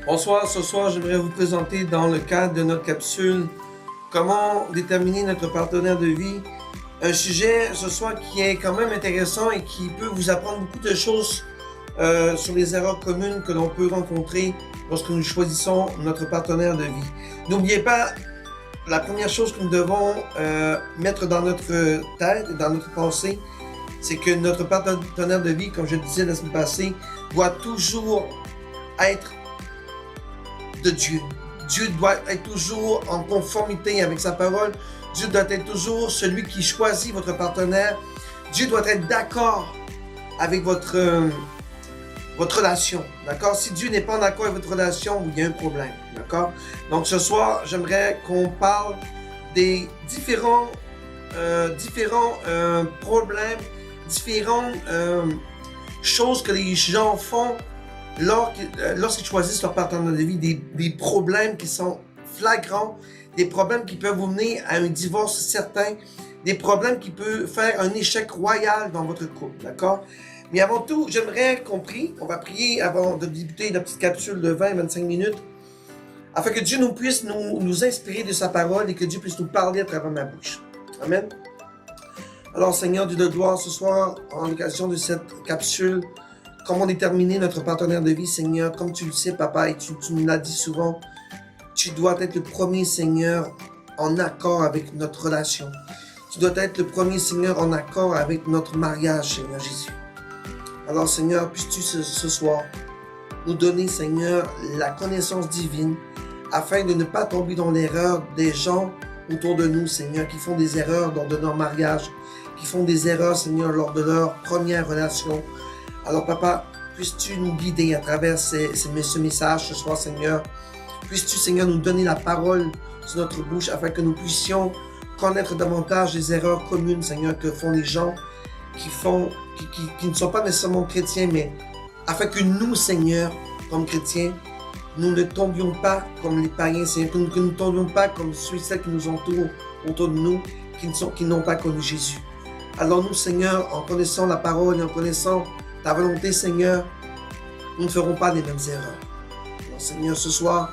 Bonsoir, ce soir j'aimerais vous présenter dans le cadre de notre capsule comment déterminer notre partenaire de vie. Un sujet ce soir qui est quand même intéressant et qui peut vous apprendre beaucoup de choses sur les erreurs communes que l'on peut rencontrer lorsque nous choisissons notre partenaire de vie. N'oubliez pas, la première chose que nous devons mettre dans notre tête et dans notre pensée, c'est que notre partenaire de vie, comme je disais la semaine passée, doit toujours être de Dieu. Dieu doit être toujours en conformité avec sa parole. Dieu doit être toujours celui qui choisit votre partenaire. Dieu doit être d'accord avec votre relation. D'accord? Si Dieu n'est pas d'accord avec votre relation, il y a un problème. D'accord? Donc ce soir, j'aimerais qu'on parle des différents problèmes, différentes choses que les gens font lorsqu'ils choisissent leur partenaire de vie, des problèmes qui sont flagrants, des problèmes qui peuvent vous mener à un divorce certain, des problèmes qui peuvent faire un échec royal dans votre couple, d'accord? Mais avant tout, j'aimerais qu'on prie. On va prier avant de débuter la petite capsule de 20-25 minutes, afin que Dieu puisse nous inspirer de sa parole et que Dieu puisse nous parler à travers ma bouche. Amen. Alors Seigneur Dieu de gloire, ce soir, en l'occasion de cette capsule, comment déterminer notre partenaire de vie, Seigneur? Comme tu le sais, Papa, et tu nous l'as dit souvent, tu dois être le premier, Seigneur, en accord avec notre relation. Tu dois être le premier, Seigneur, en accord avec notre mariage, Seigneur Jésus. Alors, Seigneur, puisses-tu ce soir nous donner, Seigneur, la connaissance divine, afin de ne pas tomber dans l'erreur des gens autour de nous, Seigneur, qui font des erreurs lors de leur mariage, qui font des erreurs, Seigneur, lors de leur première relation. Alors, Papa, puisses-tu nous guider à travers ce message ce soir, Seigneur. Puisses-tu, Seigneur, nous donner la parole sur notre bouche afin que nous puissions connaître davantage les erreurs communes, Seigneur, que font les gens qui ne sont pas nécessairement chrétiens, mais afin que nous, Seigneur, comme chrétiens, nous ne tombions pas comme les païens, Seigneur, que nous ne tombions pas comme ceux et celles qui nous entourent autour de nous, qui n'ont pas connu Jésus. Alors nous, Seigneur, en connaissant la parole et en connaissant ta volonté, Seigneur, nous ne ferons pas les mêmes erreurs. Alors, Seigneur, ce soir,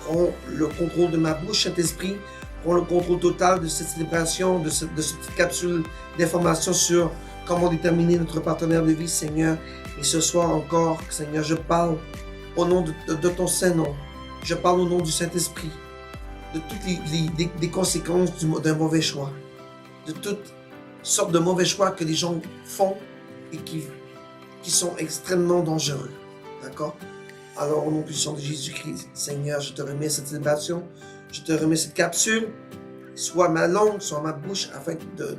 prends le contrôle de ma bouche, Saint-Esprit, prends le contrôle total de cette célébration, de cette petite capsule d'information sur comment déterminer notre partenaire de vie, Seigneur. Et ce soir encore, Seigneur, je parle au nom de ton Saint-Nom. Je parle au nom du Saint-Esprit, de toutes les conséquences d'un mauvais choix, de toutes sortes de mauvais choix que les gens font et qui sont extrêmement dangereux. D'accord? Alors, au nom puissant de Jésus-Christ, Seigneur, je te remets cette célébration, je te remets cette capsule, soit ma langue, soit ma bouche, afin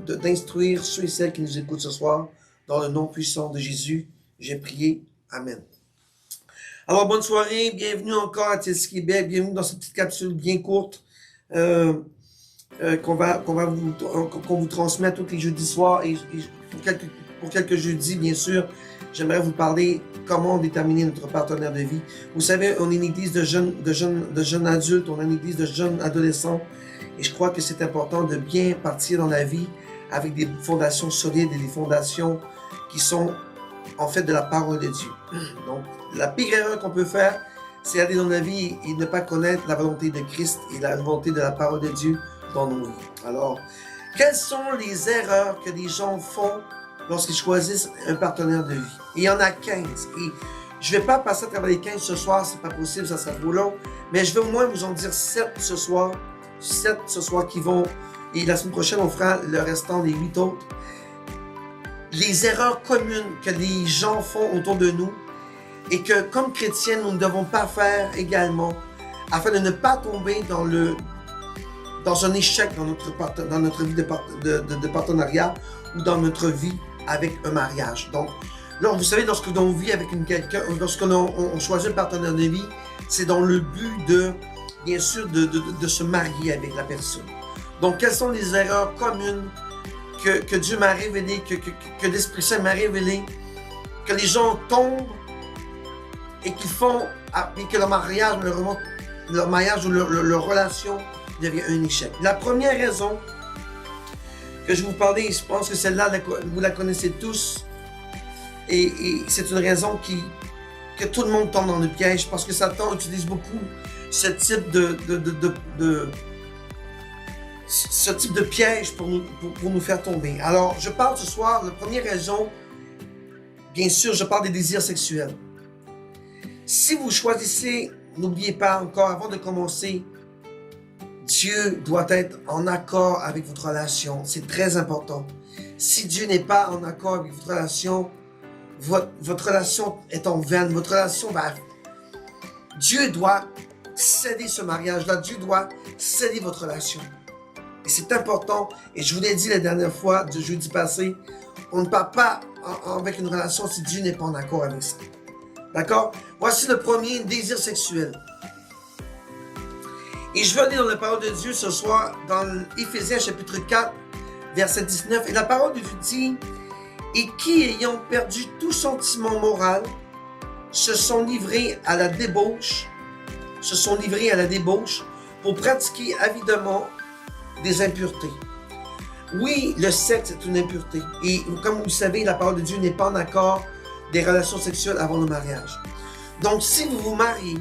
d'instruire ceux et celles qui nous écoutent ce soir. Dans le nom puissant de Jésus, j'ai prié. Amen. Alors, bonne soirée, bienvenue encore à TLC Québec, bienvenue dans cette petite capsule bien courte qu'on vous transmet tous les jeudis soirs et pour quelques jeudis, bien sûr. J'aimerais vous parler comment déterminer notre partenaire de vie. Vous savez, on est une église de jeunes adultes, on est une église de jeunes adolescents. Et je crois que c'est important de bien partir dans la vie avec des fondations solides et des fondations qui sont en fait de la parole de Dieu. Donc, la pire erreur qu'on peut faire, c'est aller dans la vie et ne pas connaître la volonté de Christ et la volonté de la parole de Dieu dans nos vies. Alors, quelles sont les erreurs que les gens font lorsqu'ils choisissent un partenaire de vie? Il y en a 15. Et je ne vais pas passer à travers les 15 ce soir, c'est pas possible, ça sera trop long. Mais je vais au moins vous en dire 7 ce soir. 7 ce soir qui vont... Et la semaine prochaine, on fera le restant des 8 autres. Les erreurs communes que les gens font autour de nous et que, comme chrétiens, nous ne devons pas faire également afin de ne pas tomber dans un échec dans notre vie de partenariat ou dans notre vie avec un mariage. Donc, là, vous savez, lorsque l'on vit avec quelqu'un, lorsque on choisit un partenaire de vie, c'est dans le but bien sûr, de se marier avec la personne. Donc, quelles sont les erreurs communes que Dieu m'a révélées, que l'Esprit Saint m'a révélées, que les gens tombent et qu'ils font, et que leur mariage ou leur relation devient un échec. La première raison que je vous parlais, je pense que celle-là, vous la connaissez tous, et c'est une raison qui que tout le monde tombe dans le piège parce que Satan utilise beaucoup ce type ce type de piège pour nous faire tomber. Alors, je parle ce soir, la première raison, bien sûr, je parle des désirs sexuels. Si vous choisissez, n'oubliez pas encore, avant de commencer, Dieu doit être en accord avec votre relation. C'est très important. Si Dieu n'est pas en accord avec votre relation, votre relation est en vaine. Votre relation va... Dieu doit céder ce mariage-là. Dieu doit céder votre relation. Et c'est important. Et je vous l'ai dit la dernière fois, du jeudi passé, on ne part pas avec une relation si Dieu n'est pas en accord avec ça. D'accord? Voici le premier, désir sexuel. Et je veux aller dans la parole de Dieu ce soir, dans Éphésiens chapitre 4, verset 19. Et la parole de Dieu dit, « Et qui, ayant perdu tout sentiment moral, se sont livrés à la débauche, pour pratiquer avidement des impuretés. » Oui, le sexe est une impureté. Et comme vous le savez, la parole de Dieu n'est pas en accord des relations sexuelles avant le mariage. Donc, si vous vous mariez,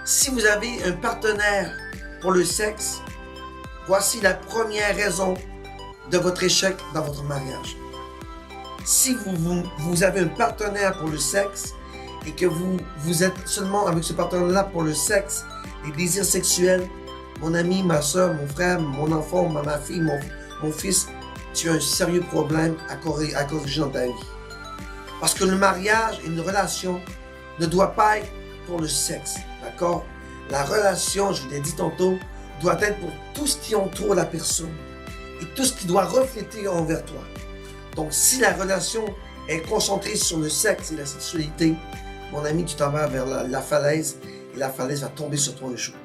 si vous avez un partenaire pour le sexe, voici la première raison de votre échec dans votre mariage. Si vous avez un partenaire pour le sexe et que vous êtes seulement avec ce partenaire-là pour le sexe, les désirs sexuels, mon ami, ma soeur, mon frère, mon enfant, ma fille, mon fils, tu as un sérieux problème à corriger dans ta vie. Parce que le mariage et une relation ne doit pas être pour le sexe, d'accord? La relation, je vous l'ai dit tantôt, doit être pour tout ce qui entoure la personne et tout ce qui doit refléter envers toi. Donc, si la relation est concentrée sur le sexe et la sexualité, mon ami, tu t'en vas vers la falaise et la falaise va tomber sur toi un jour.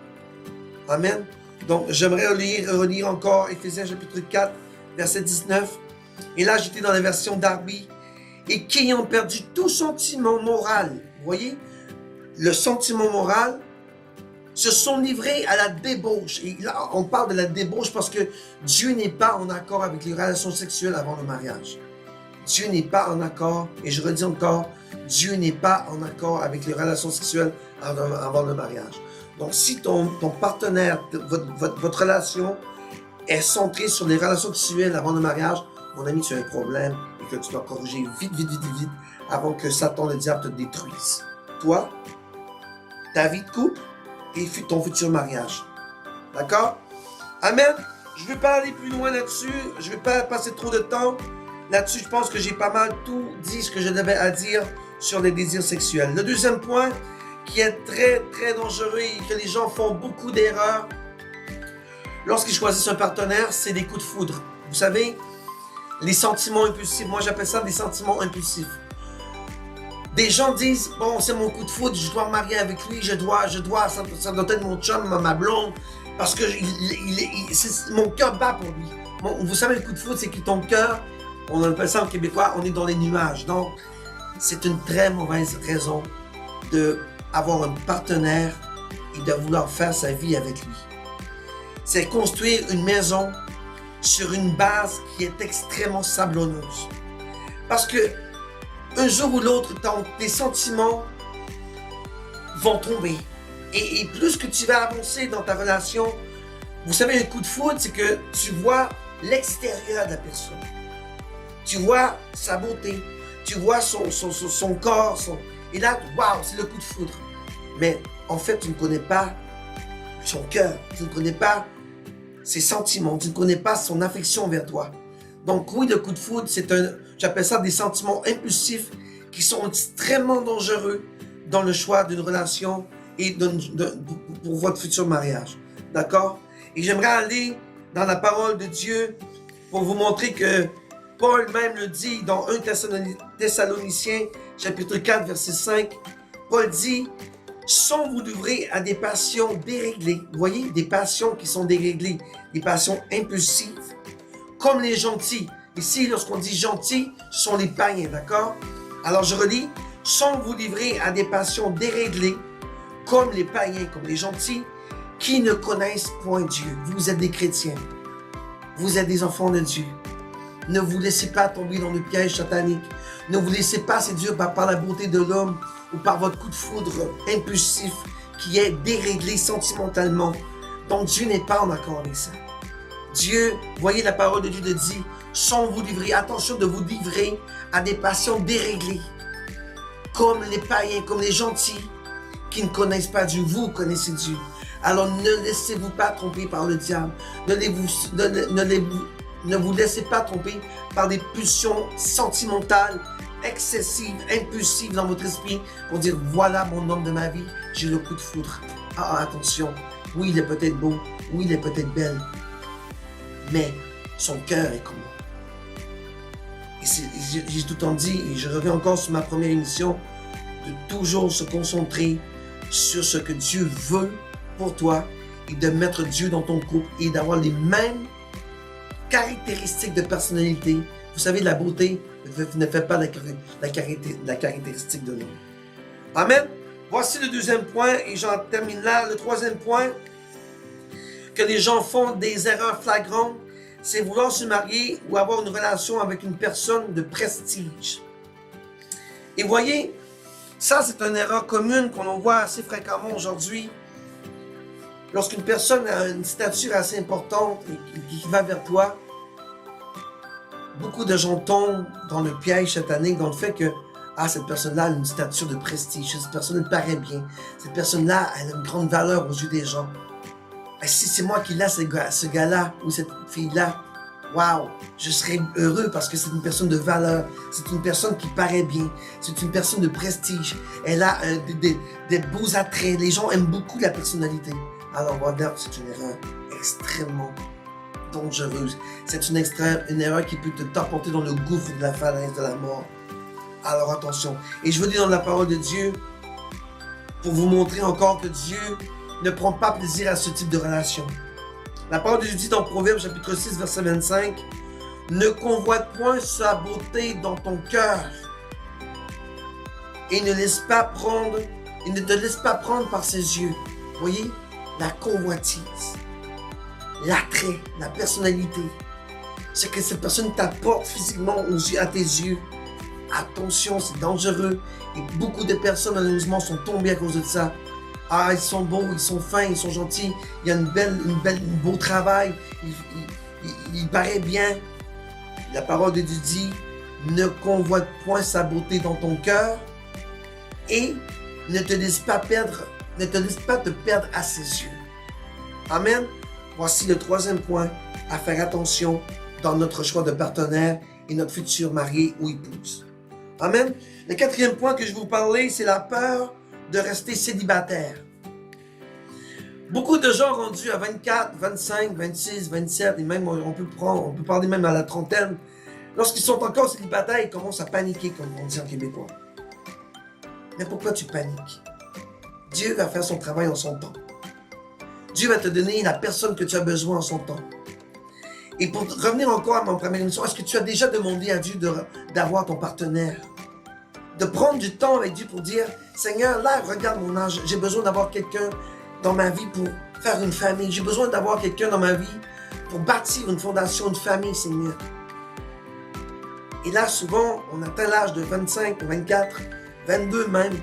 Amen. Donc, j'aimerais relire encore Éphésiens chapitre 4, verset 19. Et là, j'étais dans la version Darby. Et qui ayant perdu tout sentiment moral, vous voyez, le sentiment moral, se sont livrés à la débauche. Et là, on parle de la débauche parce que Dieu n'est pas en accord avec les relations sexuelles avant le mariage. Dieu n'est pas en accord, et je redis encore, Dieu n'est pas en accord avec les relations sexuelles avant le mariage. Donc, si ton partenaire, votre relation est centrée sur les relations sexuelles avant le mariage, mon ami, tu as un problème et que tu dois corriger vite avant que Satan, le diable, te détruise. Toi, ta vie de couple et ton futur mariage. D'accord? Amen? Je ne vais pas aller plus loin là-dessus. Je ne vais pas passer trop de temps. Là-dessus, je pense que j'ai pas mal tout dit ce que je devais à dire sur les désirs sexuels. Le deuxième point qui est très, très dangereux et que les gens font beaucoup d'erreurs lorsqu'ils choisissent un partenaire, c'est des coups de foudre. Vous savez, les sentiments impulsifs. Moi, j'appelle ça des sentiments impulsifs. Des gens disent, bon, c'est mon coup de foudre, je dois me marier avec lui, ça doit être mon chum, ma blonde, parce que mon cœur bat pour lui. Vous savez, le coup de foudre, c'est que ton cœur, on appelle ça en québécois, on est dans les nuages. Donc, c'est une très mauvaise raison d'avoir un partenaire et de vouloir faire sa vie avec lui. C'est construire une maison sur une base qui est extrêmement sablonneuse. Parce que un jour ou l'autre, tes sentiments vont tomber. Et plus que tu vas avancer dans ta relation, vous savez, un coup de foudre, c'est que tu vois l'extérieur de la personne. Tu vois sa beauté, tu vois son corps, et là, waouh, c'est le coup de foudre. Mais en fait, tu ne connais pas son cœur, tu ne connais pas ses sentiments, tu ne connais pas son affection vers toi. Donc oui, le coup de foudre, j'appelle ça des sentiments impulsifs qui sont extrêmement dangereux dans le choix d'une relation et pour votre futur mariage. D'accord? Et j'aimerais aller dans la parole de Dieu pour vous montrer que Paul même le dit dans 1 Thessaloniciens, chapitre 4, verset 5. Paul dit, « Sont vous livrés à des passions déréglées. » Vous voyez, des passions qui sont déréglées, des passions impulsives, comme les gentils. Ici, lorsqu'on dit gentils, ce sont les païens, d'accord? Alors je relis, « Sont vous livrés à des passions déréglées, comme les païens, comme les gentils, qui ne connaissent point Dieu. » Vous êtes des chrétiens. Vous êtes des enfants de Dieu. Ne vous laissez pas tomber dans le piège satanique. Ne vous laissez pas séduire par la beauté de l'homme ou par votre coup de foudre impulsif qui est déréglé sentimentalement. Donc Dieu n'est pas en accord avec ça. Dieu, voyez la parole de Dieu de dit, sans vous livrer, attention de vous livrer à des passions déréglées, comme les païens, comme les gentils qui ne connaissent pas Dieu. Vous connaissez Dieu. Alors ne laissez-vous pas tromper par le diable. Ne vous laissez pas tromper par des pulsions sentimentales, excessives, impulsives dans votre esprit pour dire voilà mon homme de ma vie, j'ai le coup de foudre. Ah, attention, oui, il est peut-être beau, oui, il est peut-être belle, mais son cœur est comment? Et j'ai tout le temps dit, et je reviens encore sur ma première émission, de toujours se concentrer sur ce que Dieu veut pour toi et de mettre Dieu dans ton couple et d'avoir les mêmes caractéristiques de personnalité. Vous savez, la beauté ne fait pas la caractéristique de l'homme. Amen. Voici le deuxième point et j'en termine là. Le troisième point, que les gens font des erreurs flagrantes, c'est vouloir se marier ou avoir une relation avec une personne de prestige. Et voyez, ça c'est une erreur commune qu'on voit assez fréquemment aujourd'hui. Lorsqu'une personne a une stature assez importante et qui va vers toi, beaucoup de gens tombent dans le piège satanique, dans le fait que cette personne-là a une stature de prestige, cette personne elle paraît bien, cette personne-là a une grande valeur aux yeux des gens. Et si c'est moi qui l'ai, ce gars-là ou cette fille-là, waouh, je serais heureux parce que c'est une personne de valeur, c'est une personne qui paraît bien, c'est une personne de prestige, elle a des beaux attraits, les gens aiment beaucoup la personnalité. Alors voilà, c'est une erreur extrêmement dangereuse. C'est une erreur qui peut te t'emporter dans le gouffre de la falaise de la mort. Alors attention. Et je vous dis dans la parole de Dieu, pour vous montrer encore que Dieu ne prend pas plaisir à ce type de relation. La parole de Dieu dit dans Proverbe chapitre 6, verset 25, « Ne convoite point sa beauté dans ton cœur et ne te laisse pas prendre par ses yeux. » Voyez? La convoitise, l'attrait, la personnalité, ce que cette personne t'apporte physiquement à tes yeux. Attention, c'est dangereux. Et beaucoup de personnes, malheureusement, sont tombées à cause de ça. Ils sont beaux, ils sont fins, ils sont gentils. Il y a un beau travail. Il paraît bien. La parole de Dieu dit, ne convoite point sa beauté dans ton cœur et ne te laisse pas te perdre à ses yeux. Amen. Voici le troisième point à faire attention dans notre choix de partenaire et notre futur marié ou épouse. Amen. Le quatrième point que je vais vous parler, c'est la peur de rester célibataire. Beaucoup de gens rendus à 24, 25, 26, 27, et même on peut parler même à la trentaine, lorsqu'ils sont encore célibataires, ils commencent à paniquer, comme on dit en québécois. Mais pourquoi tu paniques? Dieu va faire son travail en son temps. Dieu va te donner la personne que tu as besoin en son temps. Et pour revenir encore à mon première émission, est-ce que tu as déjà demandé à Dieu d'avoir ton partenaire? De prendre du temps avec Dieu pour dire, Seigneur, là, regarde mon âge, j'ai besoin d'avoir quelqu'un dans ma vie pour faire une famille. J'ai besoin d'avoir quelqu'un dans ma vie pour bâtir une fondation, une famille, Seigneur. Et là, souvent, on atteint l'âge de 25, 24, 22 même.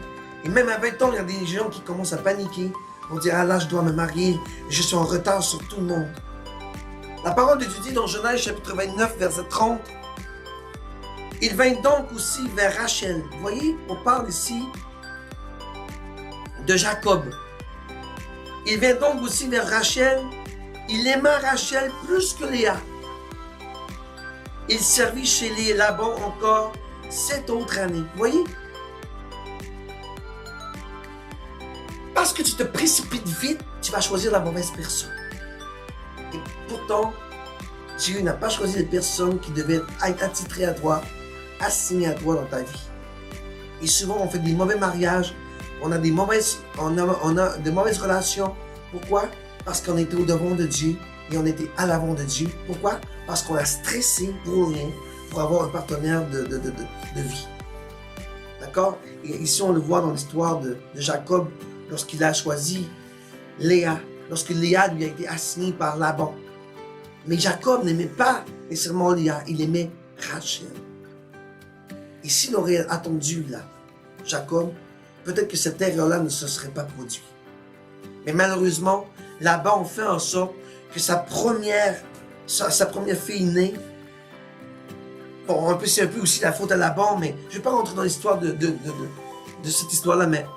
Et même à 20 ans, il y a des gens qui commencent à paniquer. On dit, là, je dois me marier, je suis en retard sur tout le monde. La parole de Dieu dit dans Genèse chapitre 29, verset 30, « Il vint donc aussi vers Rachel. » Vous voyez, on parle ici de Jacob. Il vint donc aussi vers Rachel. Il aima Rachel plus que Léa. Il servit chez Laban encore 7 autres années. Vous voyez? Parce que tu te précipites vite, tu vas choisir la mauvaise personne. Et pourtant, Dieu n'a pas choisi les personnes qui devaient être attitrées à toi, assignées à toi dans ta vie. Et souvent, on fait des mauvais mariages, on a de mauvaises relations. Pourquoi? Parce qu'on était au-devant de Dieu et on était à l'avant de Dieu. Pourquoi? Parce qu'on a stressé pour rien, pour avoir un partenaire de vie. D'accord? Et ici, on le voit dans l'histoire de Jacob, lorsqu'il a choisi Léa, lorsque Léa lui a été assignée par Laban. Mais Jacob n'aimait pas mais seulement Léa, il aimait Rachel. Et s'il aurait attendu là, Jacob, peut-être que cette erreur-là ne se serait pas produite. Mais malheureusement, Laban a fait en sorte que sa première fille née, bon, c'est un peu aussi la faute à Laban, mais je ne vais pas rentrer dans l'histoire de cette histoire-là, mais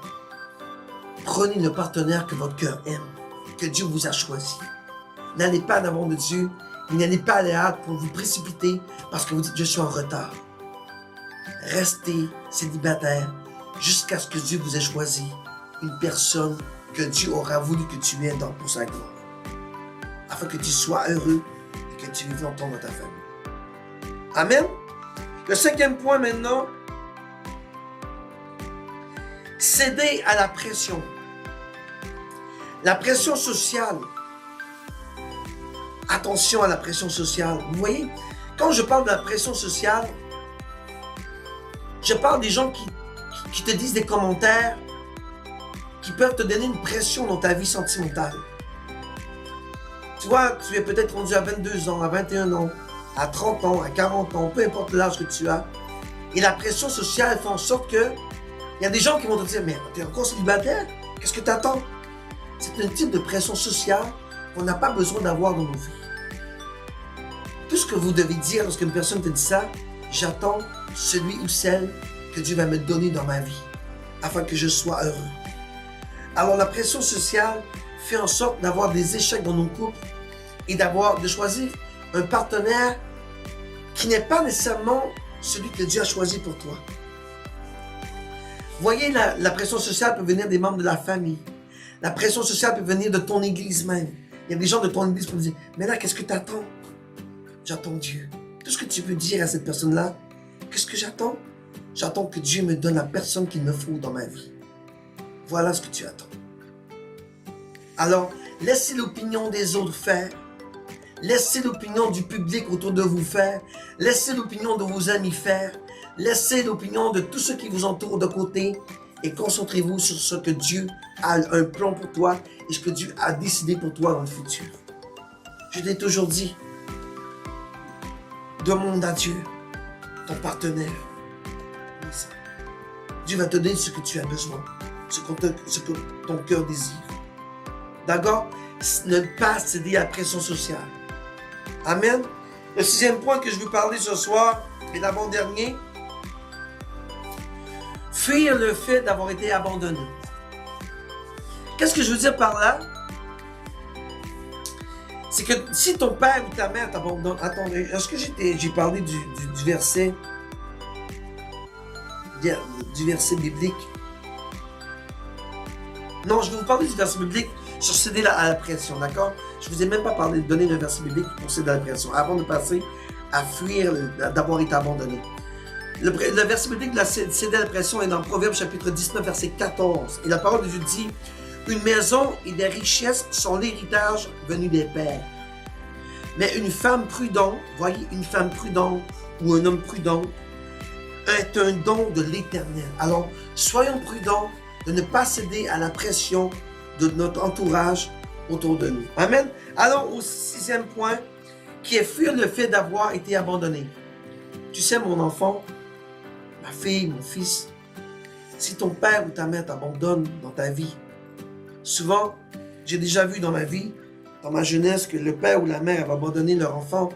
prenez le partenaire que votre cœur aime, que Dieu vous a choisi. N'allez pas en avant de Dieu, et n'allez pas à la hâte pour vous précipiter parce que vous dites « je suis en retard ». Restez célibataire jusqu'à ce que Dieu vous ait choisi une personne que Dieu aura voulu que tu aies pour sa gloire, afin que tu sois heureux et que tu vives longtemps dans ta famille. Amen. Le 5e point maintenant, céder à la pression. La pression sociale. Attention à la pression sociale. Vous voyez, quand je parle de la pression sociale, je parle des gens qui te disent des commentaires qui peuvent te donner une pression dans ta vie sentimentale. Tu vois, tu es peut-être rendu à 22 ans, à 21 ans, à 30 ans, à 40 ans, peu importe l'âge que tu as. Et la pression sociale fait en sorte que il y a des gens qui vont te dire « Mais tu es encore célibataire? Qu'est-ce que tu attends? » C'est un type de pression sociale qu'on n'a pas besoin d'avoir dans nos vies. Tout ce que vous devez dire lorsqu'une personne te dit ça, j'attends celui ou celle que Dieu va me donner dans ma vie, afin que je sois heureux. Alors la pression sociale fait en sorte d'avoir des échecs dans nos couples et de choisir un partenaire qui n'est pas nécessairement celui que Dieu a choisi pour toi. Vous voyez, la pression sociale peut venir des membres de la famille. La pression sociale peut venir de ton église même. Il y a des gens de ton église qui me disent « Mais là, qu'est-ce que tu attends? » J'attends Dieu. Tout ce que tu peux dire à cette personne-là, qu'est-ce que j'attends? J'attends que Dieu me donne la personne qu'il me faut dans ma vie. Voilà ce que tu attends. Alors, laissez l'opinion des autres faire. Laissez l'opinion du public autour de vous faire. Laissez l'opinion de vos amis faire. Laissez l'opinion de tous ceux qui vous entourent de côté et concentrez-vous sur ce que Dieu a un plan pour toi et ce que Dieu a décidé pour toi dans le futur. Je t'ai toujours dit, demande à Dieu, ton partenaire. Dieu va te donner ce que tu as besoin, ce que ton cœur désire. D'accord? Ne pas céder à la pression sociale. Amen. Le 6e point que je veux parler ce soir, et l'avant-dernier, fuir le fait d'avoir été abandonné. Qu'est-ce que je veux dire par là? C'est que si ton père ou ta mère t'abandonne... Attendez, est-ce que j'ai parlé du verset biblique? Non, je vais vous parler du verset biblique sur céder à la pression, d'accord? Je ne vous ai même pas donné le verset biblique pour céder à la pression, avant de passer à fuir d'avoir été abandonné. Le verset biblique de céder à la pression est dans Proverbe chapitre 19, verset 14. Et la parole de Dieu dit, « Une maison et des richesses sont l'héritage venu des pères. Mais une femme prudente, voyez, une femme prudente ou un homme prudent est un don de l'Éternel. » Alors, soyons prudents de ne pas céder à la pression de notre entourage autour de nous. Amen. Allons au 6e point, qui est fuir le fait d'avoir été abandonné. Tu sais, mon enfant, ma fille, mon fils, si ton père ou ta mère t'abandonne dans ta vie, souvent, j'ai déjà vu dans ma vie, dans ma jeunesse, que le père ou la mère avait abandonné leur enfant.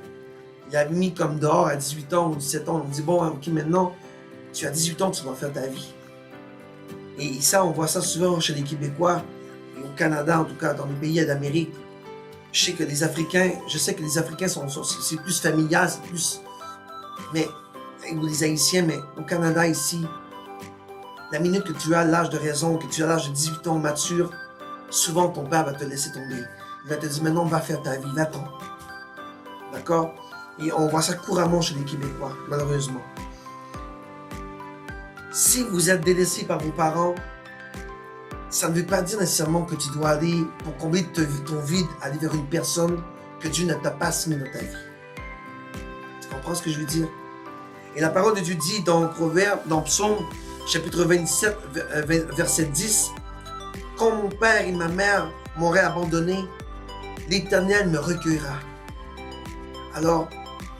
Il a mis comme dehors à 18 ans ou 17 ans. On dit, bon, ok, maintenant, tu as 18 ans, tu dois faire ta vie. Et ça, on voit ça souvent chez les Québécois, et au Canada, en tout cas, dans les pays d'Amérique. Je sais que les Africains, c'est plus familial, c'est plus... Mais, ou les Haïtiens, mais au Canada, ici, la minute que tu as l'âge de raison, que tu as l'âge de 18 ans mature, souvent ton père va te laisser tomber. Il va te dire, maintenant, va faire ta vie, va-t'en. D'accord? Et on voit ça couramment chez les Québécois, malheureusement. Si vous êtes délaissé par vos parents, ça ne veut pas dire nécessairement que tu dois aller, pour combler ton vide, aller vers une personne que Dieu ne t'a pas assignée dans ta vie. Tu comprends ce que je veux dire? Et la parole de Dieu dit dans Proverbe, dans Psaume, chapitre 27, verset 10, « Quand mon père et ma mère m'auraient abandonné, l'Éternel me recueillera. » Alors,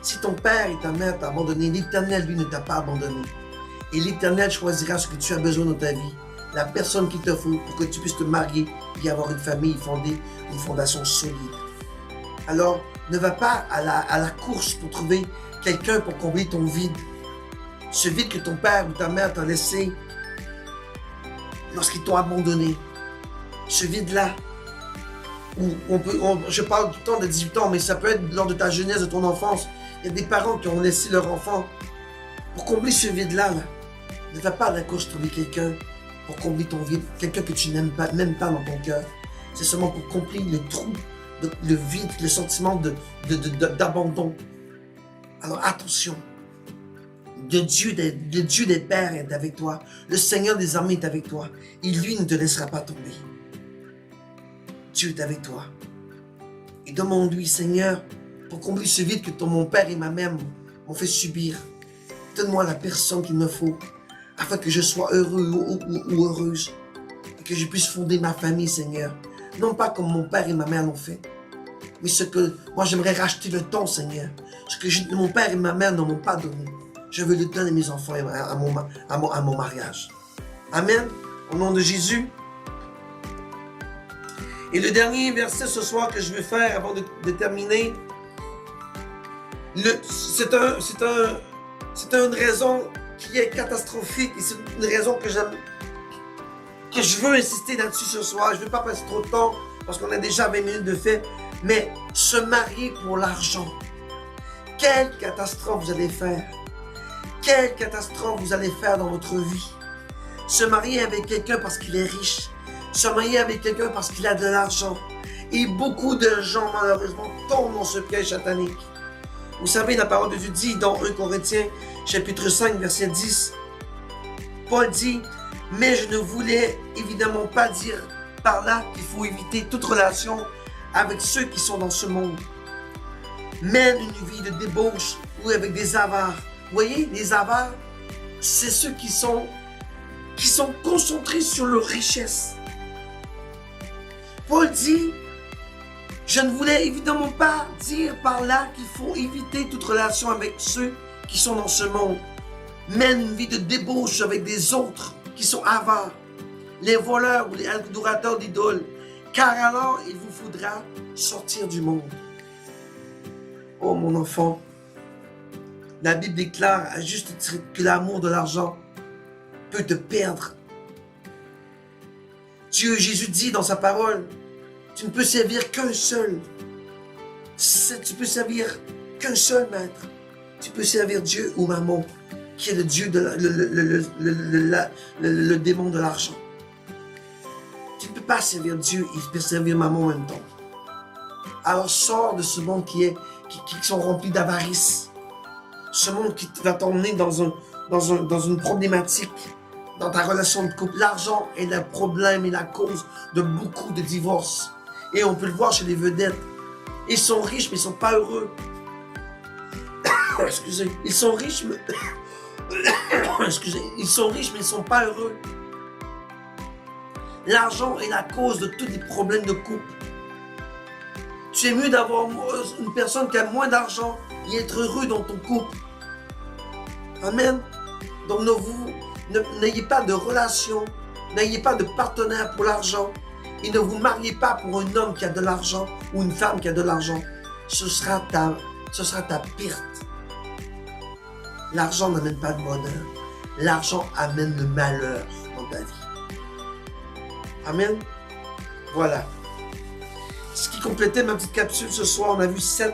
Si ton père et ta mère t'ont abandonné, l'Éternel, lui, ne t'a pas abandonné. Et l'Éternel choisira ce que tu as besoin dans ta vie, la personne qu'il te faut pour que tu puisses te marier et avoir une famille fondée, une fondation solide. Alors, ne va pas à la course pour trouver quelqu'un pour combler ton vide. Ce vide que ton père ou ta mère t'a laissé lorsqu'ils t'ont abandonné. Ce vide-là, je parle du temps de 18 ans, mais ça peut être lors de ta jeunesse, de ton enfance. Il y a des parents qui ont laissé leur enfant. Pour combler ce vide-là, ne va pas à la course trouver quelqu'un pour combler ton vide, quelqu'un que tu n'aimes pas, même pas dans ton cœur. C'est seulement pour combler le trou, le vide, le sentiment d'abandon. Alors attention, le Dieu des pères est avec toi. Le Seigneur des armées est avec toi. Et lui ne te laissera pas tomber. Dieu est avec toi. Et demande-lui, Seigneur, pour combler ce vide que mon père et ma mère m'ont fait subir, donne-moi la personne qu'il me faut, afin que je sois heureux ou heureuse, et que je puisse fonder ma famille, Seigneur. Non pas comme mon père et ma mère l'ont fait, mais ce que moi j'aimerais racheter le temps, Seigneur. Ce que mon père et ma mère ne m'ont pas donné. Je veux le donner à mes enfants et à mon mariage. Amen. Au nom de Jésus. Et le dernier verset ce soir que je vais faire avant de terminer, c'est une raison qui est catastrophique et c'est une raison que je veux insister là-dessus ce soir. Je ne veux pas passer trop de temps parce qu'on a déjà 20 minutes de fait, mais se marier pour l'argent. Quelle catastrophe vous allez faire? Quelle catastrophe vous allez faire dans votre vie? Se marier avec quelqu'un parce qu'il est riche. Se marier avec quelqu'un parce qu'il a de l'argent. Et beaucoup de gens, malheureusement, tombent dans ce piège satanique. Vous savez, la parole de Dieu dit dans 1 Corinthiens, chapitre 5, verset 10, Paul dit, « Mais je ne voulais évidemment pas dire par là qu'il faut éviter toute relation avec ceux qui sont dans ce monde. Mène une vie de débauche ou avec des avares. » Vous voyez, les avares, c'est ceux qui sont concentrés sur leur richesse. Paul dit, je ne voulais évidemment pas dire par là qu'il faut éviter toute relation avec ceux qui sont dans ce monde. Mène une vie de débauche avec des autres qui sont avares, les voleurs ou les adorateurs d'idoles, car alors il vous faudra sortir du monde. Oh mon enfant, la Bible déclare à juste titre que l'amour de l'argent peut te perdre. Jésus dit dans sa parole, tu ne peux servir qu'un seul. Tu peux servir qu'un seul maître. Tu peux servir Dieu ou Mammon, qui est le Dieu, le démon de l'argent. Tu ne peux pas servir Dieu et servir Mammon en même temps. Alors sors de ce monde qui sont remplis d'avarice. Ce monde qui va t'emmener dans une problématique. Dans ta relation de couple, l'argent est le problème et la cause de beaucoup de divorces. Et on peut le voir chez les vedettes. Ils sont riches, mais ils ne sont pas heureux. Excusez. Ils sont riches, mais... Excusez. Ils sont riches, mais ils ne sont pas heureux. L'argent est la cause de tous les problèmes de couple. Tu es mieux d'avoir une personne qui a moins d'argent et être heureux dans ton couple. Amen. Donc n'ayez pas de relation, n'ayez pas de partenaire pour l'argent et ne vous mariez pas pour un homme qui a de l'argent ou une femme qui a de l'argent. Ce sera ta perte. L'argent n'amène pas de bonheur. L'argent amène le malheur dans ta vie. Amen. Voilà. Ce qui complétait ma petite capsule ce soir, on a vu 7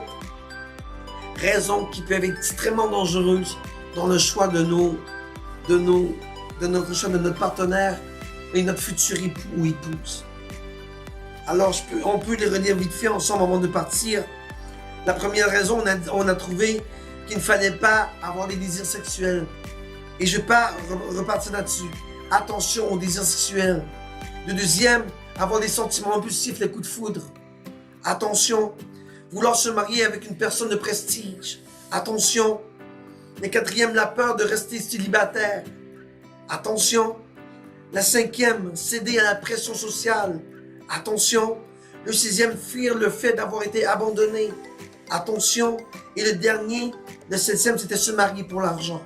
raisons qui peuvent être extrêmement dangereuses dans le choix de notre partenaire et notre futur époux ou épouse. Alors, on peut les relire vite fait ensemble avant de partir. La première raison, on a trouvé qu'il ne fallait pas avoir des désirs sexuels. Et je vais pas repartir là-dessus. Attention aux désirs sexuels. Le deuxième, avoir des sentiments impulsifs, les coups de foudre. Attention, vouloir se marier avec une personne de prestige. Attention. Le quatrième, la peur de rester célibataire. Attention. La cinquième, céder à la pression sociale. Attention. Le sixième, fuir le fait d'avoir été abandonné. attention. Et le dernier, le 7e, c'était se marier pour l'argent.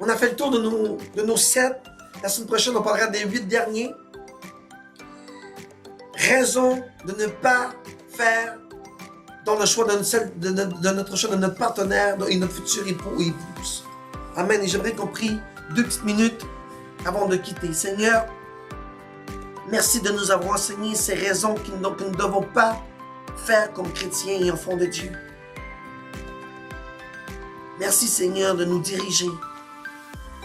On a fait le tour de nos 7. La semaine prochaine, on parlera des 8 derniers. Raison de ne pas faire dans le choix de notre choix de notre partenaire et notre futur époux ou épouse. Amen. Et j'aimerais qu'on prie 2 petites minutes avant de quitter. Seigneur, merci de nous avoir enseigné ces raisons que nous ne devons pas faire comme chrétiens et enfants de Dieu. Merci Seigneur de nous diriger.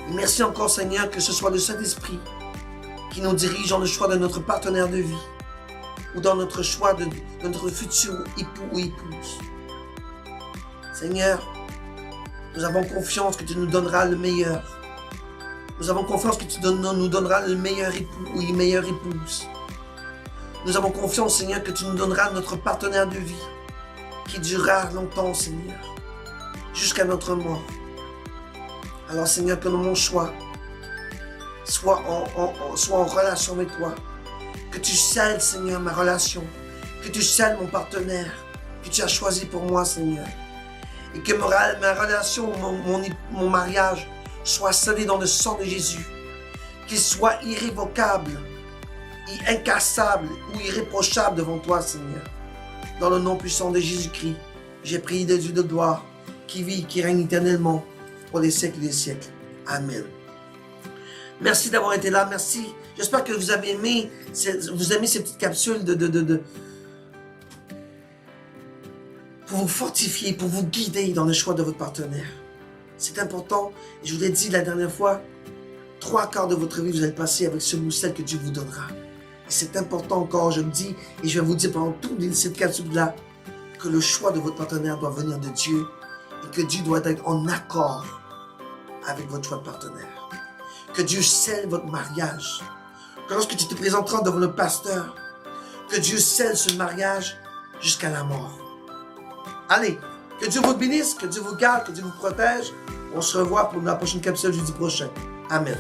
Et merci encore Seigneur que ce soit le Saint-Esprit qui nous dirige dans le choix de notre partenaire de vie ou dans notre choix de notre futur époux ou épouse. Seigneur, nous avons confiance que tu nous donneras le meilleur. Nous avons confiance que tu nous donneras le meilleur époux ou une meilleure épouse. Nous avons confiance, Seigneur, que tu nous donneras notre partenaire de vie qui durera longtemps, Seigneur, jusqu'à notre mort. Alors, Seigneur, que mon choix soit en relation avec toi. Que tu scelles, Seigneur, ma relation. Que tu scelles mon partenaire que tu as choisi pour moi, Seigneur. Et que ma relation, mon mariage soit scellé dans le sang de Jésus. Qu'il soit irrévocable, incassable ou irréprochable devant toi, Seigneur. Dans le nom puissant de Jésus-Christ, j'ai prié de Dieu de gloire, qui vit, qui règne éternellement pour les siècles des siècles. Amen. Merci d'avoir été là, merci. J'espère que vous avez aimé, ces petites capsules pour vous fortifier, pour vous guider dans le choix de votre partenaire. C'est important, je vous l'ai dit la dernière fois, 3/4 de votre vie, vous allez passer avec celui ou celle que Dieu vous donnera. Et c'est important encore, je le dis, et je vais vous dire pendant toute cette capsule-là, que le choix de votre partenaire doit venir de Dieu et que Dieu doit être en accord avec votre choix de partenaire. Que Dieu scelle votre mariage. Que lorsque tu te présenteras devant le pasteur, que Dieu scelle ce mariage jusqu'à la mort. Allez, que Dieu vous bénisse, que Dieu vous garde, que Dieu vous protège. On se revoit pour la prochaine capsule jeudi prochain. Amen.